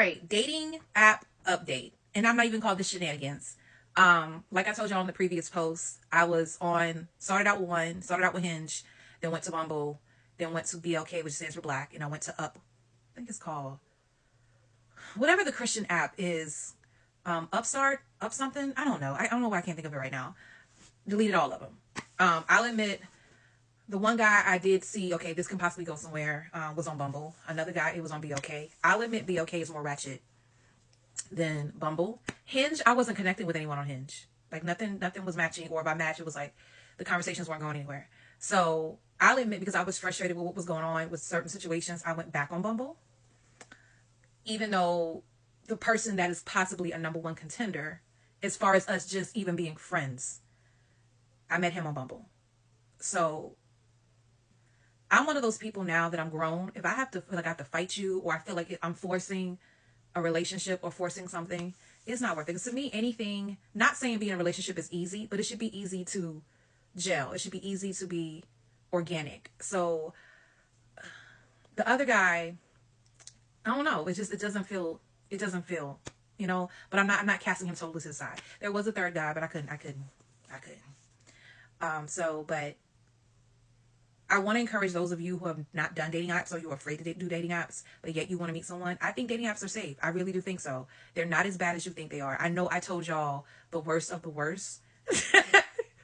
right, dating app update. And I'm not even called this shenanigans. Like I told y'all in the previous post, I was on, started out with Hinge, then went to Bumble, then went to BLK, which stands for Black, and I went to Up, I think it's called, whatever the Christian app is, Upstart, Up something, I don't know. I don't know why I can't think of it right now. Deleted all of them. I'll admit, the one guy I did see, okay, this can possibly go somewhere, was on Bumble. Another guy, it was on BLK. I'll admit BLK is more ratchet than Bumble. Hinge, I wasn't connecting with anyone on Hinge. Like nothing was matching, or by match, it was like the conversations weren't going anywhere. So I'll admit, because I was frustrated with what was going on with certain situations, I went back on Bumble. Even though the person that is possibly a number one contender, as far as us just even being friends, I met him on Bumble. So I'm one of those people now that I'm grown. If I have to feel like I have to fight you, or I feel like I'm forcing a relationship or forcing something, it's not worth it. Because to me, anything, not saying being in a relationship is easy, but it should be easy to gel. It should be easy to be organic. So the other guy, I don't know. It doesn't feel, but I'm not casting him totally to the side. There was a third guy, but I couldn't. But I want to encourage those of you who have not done dating apps, or you're afraid to do dating apps, but yet you want to meet someone. I think dating apps are safe. I really do think so. They're not as bad as you think they are. I know I told y'all the worst of the worst.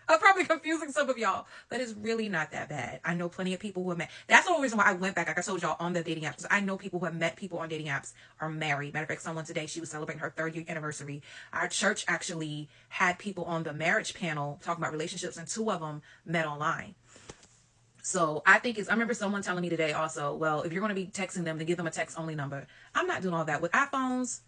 I'm probably confusing some of y'all, but it's really not that bad. I know plenty of people who have met. That's the only reason why I went back, like I told y'all, on the dating apps. I know people who have met people on dating apps are married. Matter of fact, someone today, she was celebrating her 3rd-year anniversary. Our church actually had people on the marriage panel talking about relationships, and 2 of them met online. So I remember someone telling me today also, well, if you're going to be texting them, then give them a text only number. I'm not doing all that. With iPhones,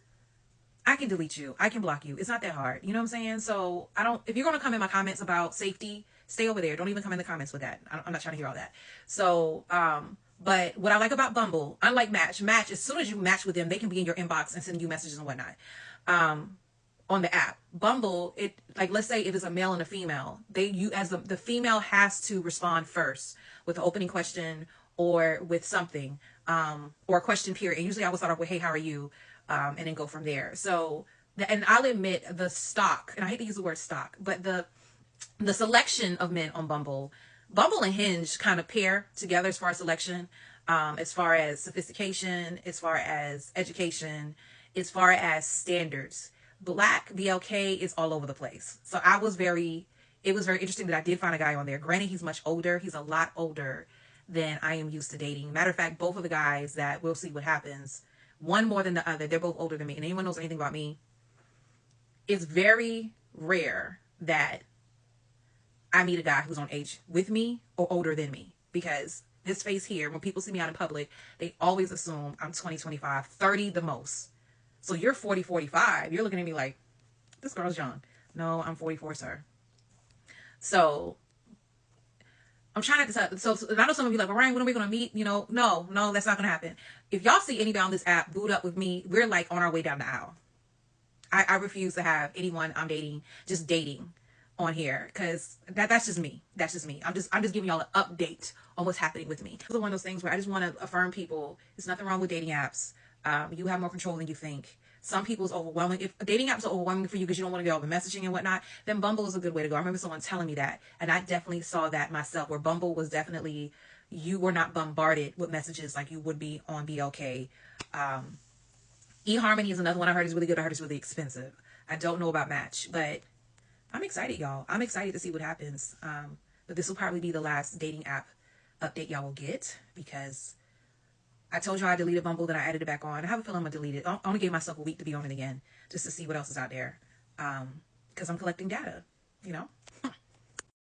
I can delete you. I can block you. It's not that hard. You know what I'm saying? So if you're going to come in my comments about safety, stay over there. Don't even come in the comments with that. I'm not trying to hear all that. So, but what I like about Bumble, unlike Match, as soon as you match with them, they can be in your inbox and send you messages and whatnot. On the app. Bumble, let's say if it's a male and a female, the female has to respond first with an opening question or with something, or a question period. And usually I will start off with, hey, how are you? And then go from there. So, and I'll admit the stock, and I hate to use the word stock, but the selection of men on Bumble and Hinge kind of pair together as far as selection, as far as sophistication, as far as education, as far as standards. Black BLK is all over the place. So it was very interesting that I did find a guy on there. Granted, he's much older. He's a lot older than I am used to dating. Matter of fact, both of the guys that we'll see what happens, one more than the other, they're both older than me. And anyone knows anything about me, it's very rare that I meet a guy who's on age with me or older than me. Because this face here, when people see me out in public, they always assume I'm 20, 25, 30 the most. So you're 40, 45. You're looking at me like, this girl's young. No, I'm 44, sir. So I'm trying to, so I know some of you are like, well, Ryan, when are we going to meet? No, that's not going to happen. If y'all see anybody on this app boot up with me, we're like on our way down the aisle. I refuse to have anyone I'm dating, just dating on here, because that's just me. I'm just giving y'all an update on what's happening with me. It's one of those things where I just want to affirm people. There's nothing wrong with dating apps. You have more control than you think. Some people's overwhelming. If dating apps are overwhelming for you because you don't want to get all the messaging and whatnot, then Bumble is a good way to go. I remember someone telling me that, and I definitely saw that myself, where Bumble was definitely, you were not bombarded with messages like you would be on BLK. eHarmony is another one I heard is really good. I heard it's really expensive. I don't know about Match, but I'm excited, y'all. I'm excited to see what happens. But this will probably be the last dating app update y'all will get, because I told you I deleted Bumble, then I added it back on. I have a feeling I'm going to delete it. I only gave myself a week to be on it again, just to see what else is out there. Because I'm collecting data,